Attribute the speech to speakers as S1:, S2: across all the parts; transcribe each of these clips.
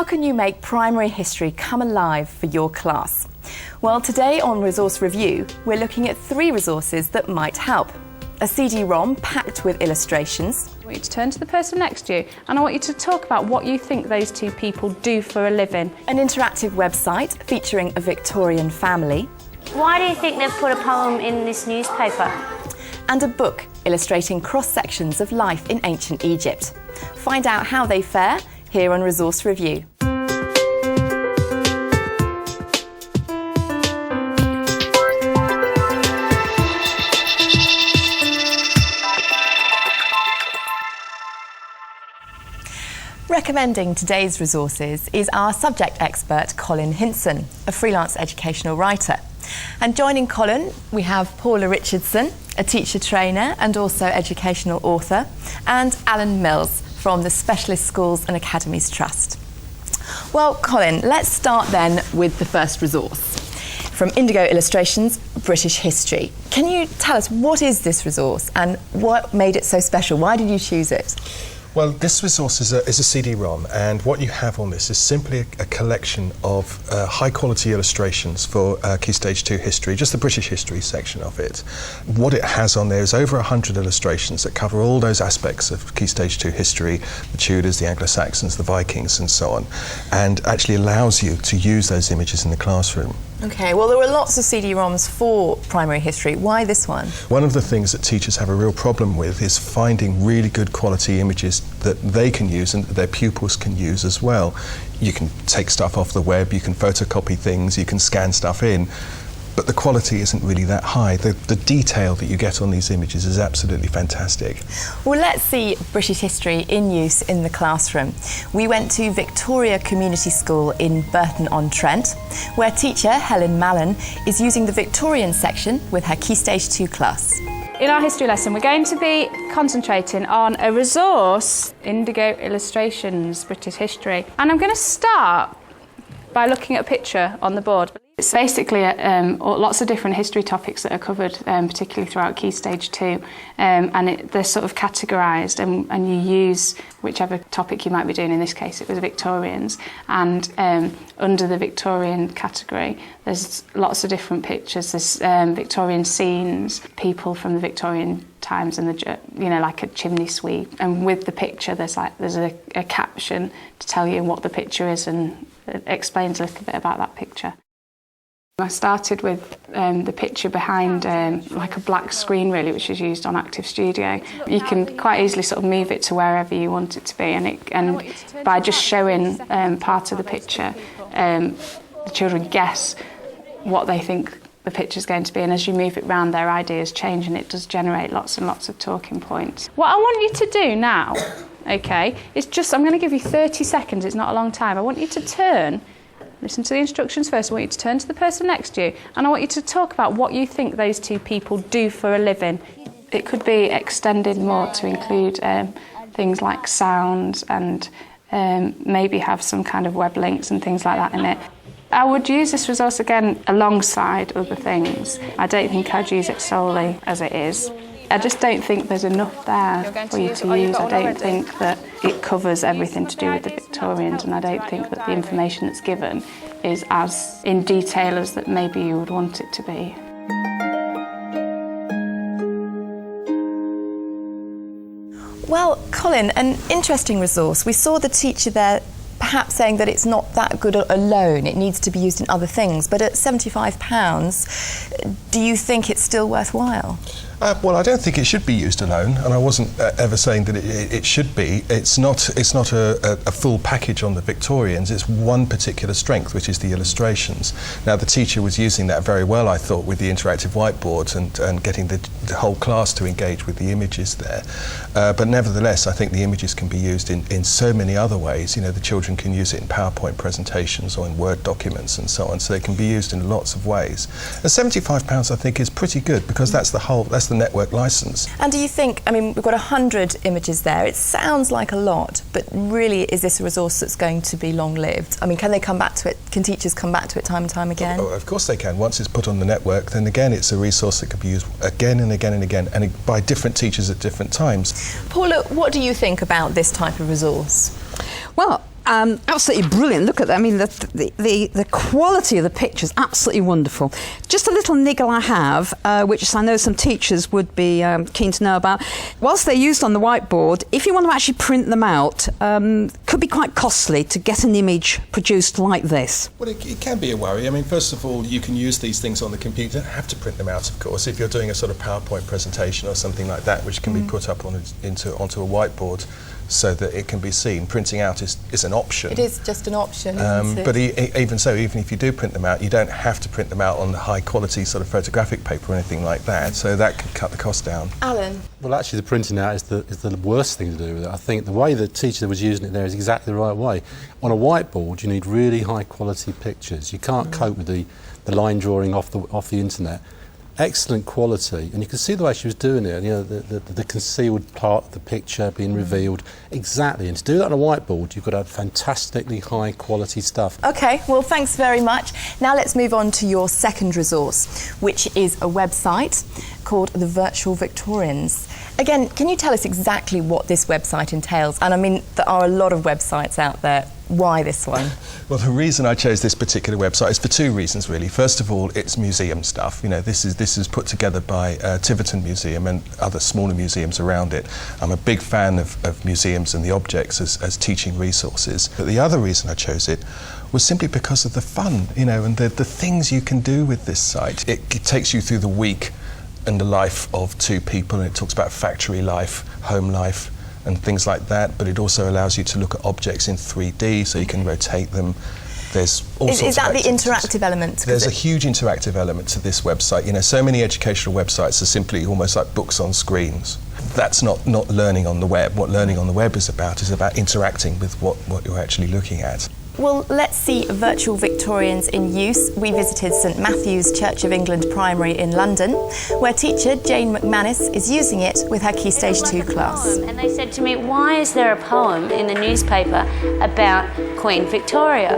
S1: How can you make primary history come alive for your class? Well, today on Resource Review, we're looking at 3 resources that might help. A CD-ROM packed with illustrations.
S2: I want you to turn to the person next to you and I want you to talk about what you think those 2 people do for a living.
S1: An interactive website featuring a Victorian family.
S3: Why do you think they've put a poem in this newspaper?
S1: And a book illustrating cross-sections of life in ancient Egypt. Find out how they fare here on Resource Review. Recommending today's resources is our subject expert Colin Hinson, a freelance educational writer. And joining Colin, we have Paula Richardson, a teacher trainer and also educational author, and Alan Mills from the Specialist Schools and Academies Trust. Well, Colin, let's start then with the first resource. From Indigo Illustrations, British History. Can you tell us what is this resource and what made it so special? Why did you choose it?
S4: Well, this resource is a CD-ROM, and what you have on this is simply a collection of high-quality illustrations for Key Stage 2 history, just the British history section of it. What it has on there is over 100 illustrations that cover all those aspects of Key Stage 2 history, the Tudors, the Anglo-Saxons, the Vikings, and so on, and actually allows you to use those images in the classroom.
S1: OK, well, there were lots of CD-ROMs for primary history. Why this one?
S4: One of the things that teachers have a real problem with is finding really good quality images that they can use and that their pupils can use as well. You can take stuff off the web, you can photocopy things, you can scan stuff in, but the quality isn't really that high. The detail that you get on these images is absolutely fantastic.
S1: Well, let's see British history in use in the classroom. We went to Victoria Community School in Burton-on-Trent, where teacher Helen Mallon is using the Victorian section with her Key Stage 2 class.
S2: In our history lesson, we're going to be concentrating on a resource, Indigo Illustrations, British History. And I'm going to start by looking at a picture on the board. It's basically lots of different history topics that are covered, particularly throughout Key Stage 2, and they're sort of categorised, and you use whichever topic you might be doing. In this case, it was Victorians, and under the Victorian category, there's lots of different pictures. There's Victorian scenes, people from the Victorian times, and like a chimney sweep. And with the picture, there's a caption to tell you what the picture is, and it explains a little bit about that picture. I started with the picture behind like a black screen really, which is used on Active Studio. You can quite easily sort of move it to wherever you want it to be, and by just showing part of the picture, the children guess what they think the picture is going to be, and as you move it around, their ideas change, and it does generate lots and lots of talking points. What I want you to do now, okay, is I'm going to give you 30 seconds, it's not a long time. I want you to turn. Listen to the instructions first. I want you to turn to the person next to you and I want you to talk about what you think those 2 people do for a living. It could be extended more to include things like sounds and maybe have some kind of web links and things like that in it. I would use this resource again alongside other things. I don't think I'd use it solely as it is. I just don't think there's enough there for you to use. I don't think that it covers everything to do with the Victorians, and I don't think that the information that's given is as in detail as that maybe you would want it to be.
S1: Well, Colin, an interesting resource. We saw the teacher there perhaps saying that it's not that good alone, it needs to be used in other things, but at £75, do you think it's still worthwhile?
S4: Well, I don't think it should be used alone, and I wasn't ever saying that it should be. It's not a full package on the Victorians. It's one particular strength, which is the illustrations. Now, the teacher was using that very well, I thought, with the interactive whiteboards and getting the whole class to engage with the images there. But nevertheless, I think the images can be used in so many other ways. You know, the children can use it in PowerPoint presentations or in Word documents and so on, so they can be used in lots of ways. And £75, I think, is pretty good, because that's the network licence.
S1: And do you think, I mean, we've got 100 images there, it sounds like a lot, but really is this a resource that's going to be long-lived? I mean, can they come back to it, can teachers come back to it time and time again?
S4: Oh, of course they can. Once it's put on the network, then again it's a resource that can be used again and again and again, and by different teachers at different times.
S1: Paula, what do you think about this type of resource?
S5: Well, Absolutely brilliant. Look at that. I mean, the quality of the pictures, absolutely wonderful. Just a little niggle I have, which I know some teachers would be keen to know about. Whilst they're used on the whiteboard, if you want to actually print them out, could be quite costly to get an image produced like this.
S4: Well, it can be a worry. I mean, first of all, you can use these things on the computer. You don't have to print them out, of course. If you're doing a sort of PowerPoint presentation or something like that, which can be put up onto a whiteboard so that it can be seen, printing out is an option.
S1: It is just an option, isn't it?
S4: But even so, even if you do print them out, you don't have to print them out on the high quality sort of photographic paper or anything like that, so that can cut the cost down.
S1: Alan?
S6: Well, actually the printing out is the worst thing to do with it. I think the way the teacher was using it there is exactly the right way. On a whiteboard you need really high quality pictures. You can't cope with the line drawing off the internet. Excellent quality, and you can see the way she was doing it, you know, the concealed part of the picture being revealed. Exactly, and to do that on a whiteboard you've got to have fantastically high quality stuff.
S1: OK, well thanks very much. Now let's move on to your second resource, which is a website called The Virtual Victorians. Again, can you tell us exactly what this website entails? And I mean, there are a lot of websites out there. Why this one?
S4: Well, the reason I chose this particular website is for two reasons, really. First of all, it's museum stuff. You know, this is put together by Tiverton Museum and other smaller museums around it. I'm a big fan of museums and the objects as teaching resources. But the other reason I chose it was simply because of the fun, you know, and the things you can do with this site. It takes you through the week and the life of two people, and it talks about factory life, home life, and things like that, but it also allows you to look at objects in 3D, so you can rotate them. There's all sorts of
S1: Is that the
S4: activities.
S1: interactive element?
S4: There's a huge interactive element to this website. You know, so many educational websites are simply almost like books on screens. That's not learning on the web. What learning on the web is about interacting with what you're actually looking at.
S1: Well, let's see Virtual Victorians in use. We visited St Matthew's Church of England Primary in London, where teacher Jane McManus is using it with her Key Stage 2 class.
S3: And they said to me, why is there a poem in the newspaper about Queen Victoria?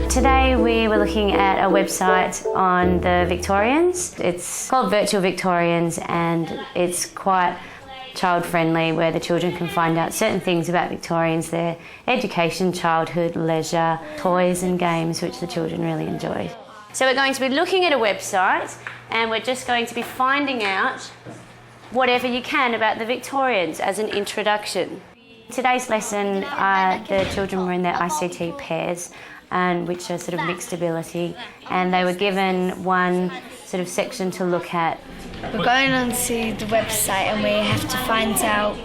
S3: Today we were looking at a website on the Victorians. It's called Virtual Victorians, and it's quite child-friendly, where the children can find out certain things about Victorians, their education, childhood, leisure, toys and games, which the children really enjoy. So we're going to be looking at a website, and we're just going to be finding out whatever you can about the Victorians as an introduction. Today's lesson, the children were in their ICT pairs, which are sort of mixed ability, and they were given one sort of section to look at.
S7: We're going on to the website and we have to find out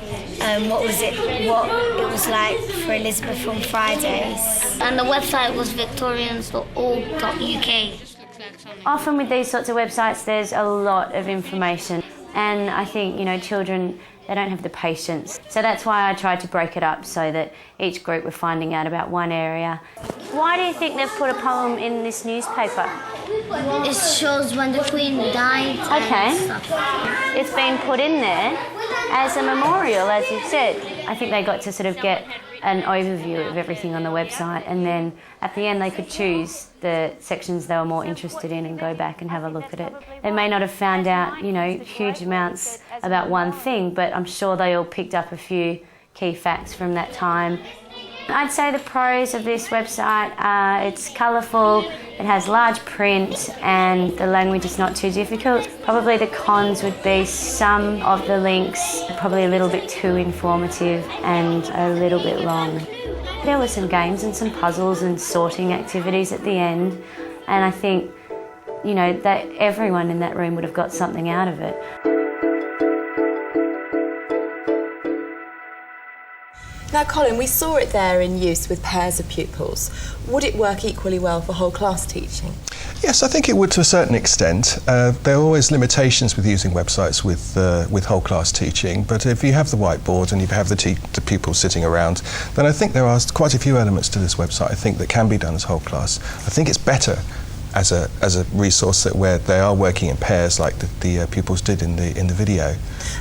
S7: what it was like for Elizabeth on Fridays.
S8: And the website was victorians.org.uk.
S3: Often with these sorts of websites there's a lot of information, and I think, you know, children, they don't have the patience. So that's why I tried to break it up so that each group were finding out about one area.
S8: Why do you think they've put a poem in this newspaper? It shows when the Queen died.
S3: Okay.
S8: And stuff.
S3: It's been put in there as a memorial, as you said. I think they got to sort of get an overview of everything on the website, and then at the end they could choose the sections they were more interested in and go back and have a look at it. They may not have found out, you know, huge amounts about one thing, but I'm sure they all picked up a few key facts from that time. I'd say the pros of this website are it's colourful, it has large print, and the language is not too difficult. Probably the cons would be some of the links are probably a little bit too informative and a little bit long. There were some games and some puzzles and sorting activities at the end, and I think, you know, that everyone in that room would have got something out of it.
S1: Now, Colin, we saw it there in use with pairs of pupils. Would it work equally well for whole class teaching?
S4: Yes, I think it would to a certain extent. There are always limitations with using websites with whole class teaching, but if you have the whiteboard and you have the pupils sitting around, then I think there are quite a few elements to this website I think that can be done as whole class. I think it's better as a resource where they are working in pairs, like the pupils did in the video.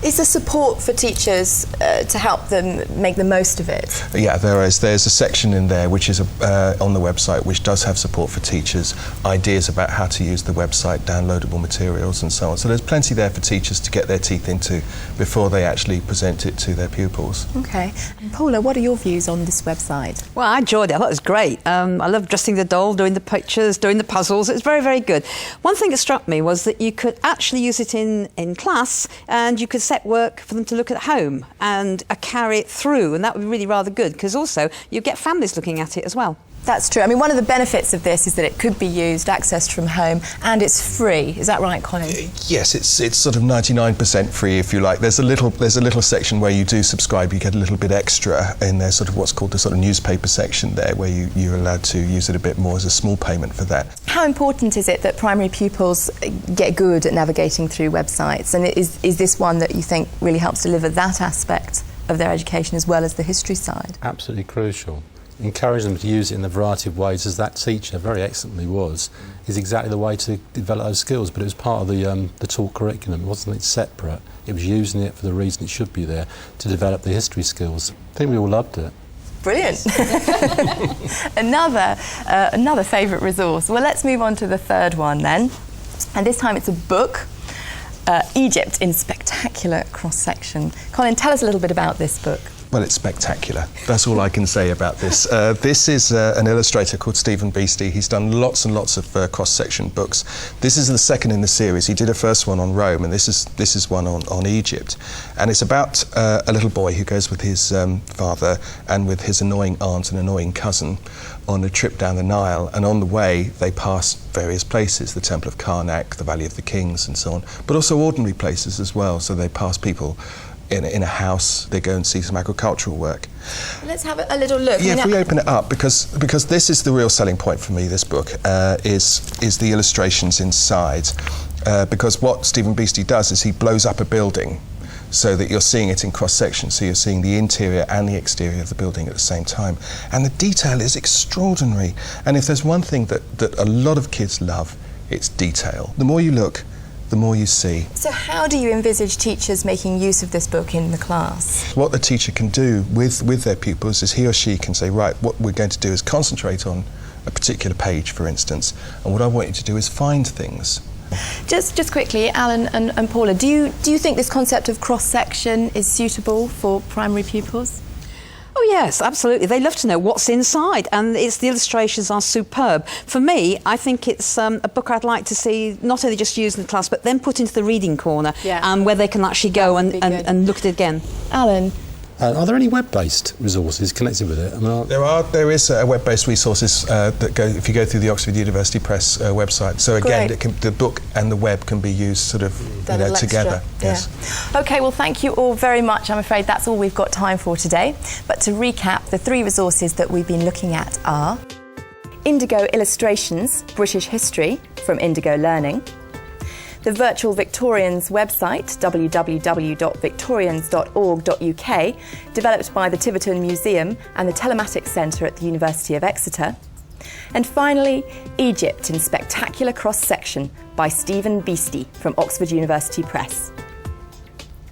S1: Is there support for teachers to help them make the most of it?
S4: Yeah, there's a section in there which is on the website which does have support for teachers, ideas about how to use the website, downloadable materials and so on. So there's plenty there for teachers to get their teeth into before they actually present it to their pupils.
S1: Okay. And Paula, what are your views on this website?
S5: Well, I enjoyed it. I thought it was great. I loved dressing the doll, doing the pictures, doing the puzzles. It was very, very good. One thing that struck me was that you could actually use it in class, and you could set work for them to look at home and carry it through, and that would be really rather good, because also you get families looking at it as well.
S1: That's true. I mean, one of the benefits of this is that it could be used, accessed from home, and it's free. Is that right, Colin?
S4: Yes, it's sort of 99% free, if you like. There's a little section where you do subscribe. You get a little bit extra in there, sort of what's called the sort of newspaper section there, where you're allowed to use it a bit more as a small payment for that.
S1: How important is it that primary pupils get good at navigating through websites? And is this one that you think really helps deliver that aspect of their education as well as the history side?
S6: Absolutely crucial. Encourage them to use it in a variety of ways, as that teacher very excellently is exactly the way to develop those skills. But it was part of the taught curriculum. It wasn't separate. It was using it for the reason it should be there, to develop the history skills. I think we all loved it.
S1: Brilliant. Another favourite resource. Well, let's move on to the third one then. And this time it's a book, Egypt in Spectacular Cross-Section. Colin, tell us a little bit about this book.
S4: Well, it's spectacular. That's all I can say about this. This is an illustrator called Stephen Beastie. He's done lots and lots of cross-section books. This is the second in the series. He did a first one on Rome, and this is one on Egypt. And it's about a little boy who goes with his father and with his annoying aunt and annoying cousin on a trip down the Nile. And on the way, they pass various places, the Temple of Karnak, the Valley of the Kings, and so on, but also ordinary places as well. So they pass people in a house, they go and see some agricultural work.
S1: Let's have a little look.
S4: Yeah, if we open it up, because this is the real selling point for me, this book, is the illustrations inside. Because what Stephen Beastie does is he blows up a building so that you're seeing it in cross-section, so you're seeing the interior and the exterior of the building at the same time. And the detail is extraordinary. And if there's one thing that a lot of kids love, it's detail. The more you look, the more you see.
S1: So how do you envisage teachers making use of this book in the class?
S4: What the teacher can do with their pupils is he or she can say, right, what we're going to do is concentrate on a particular page, for instance, and what I want you to do is find things.
S1: Just quickly, Alan and Paula, do you think this concept of cross-section is suitable for primary pupils?
S5: Oh yes, absolutely. They love to know what's inside, and the illustrations are superb. For me, I think it's a book I'd like to see not only just used in the class, but then put into the reading corner, where they can actually go and look at it again.
S1: Alan?
S6: Are there any web-based resources connected with it? I mean,
S4: there is web-based resources that go, if you go through the Oxford University Press website. So again, the book and the web can be used sort of together. Yes.
S1: Okay, well, thank you all very much. I'm afraid that's all we've got time for today. But to recap, the three resources that we've been looking at are Indigo Illustrations, British History from Indigo Learning, the Virtual Victorians website, www.victorians.org.uk, developed by the Tiverton Museum and the Telematics Centre at the University of Exeter. And finally, Egypt in Spectacular Cross-Section by Stephen Beastie from Oxford University Press.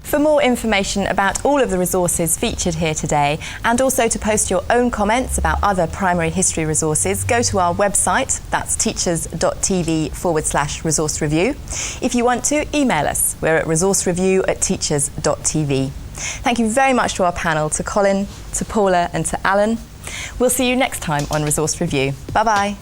S1: For more information about all of the resources featured here today, and also to post your own comments about other primary history resources, go to our website, that's teachers.tv/resource review. If you want to, email us. We're at resourcereview@teachers.tv. Thank you very much to our panel, to Colin, to Paula and to Alan. We'll see you next time on Resource Review. Bye-bye.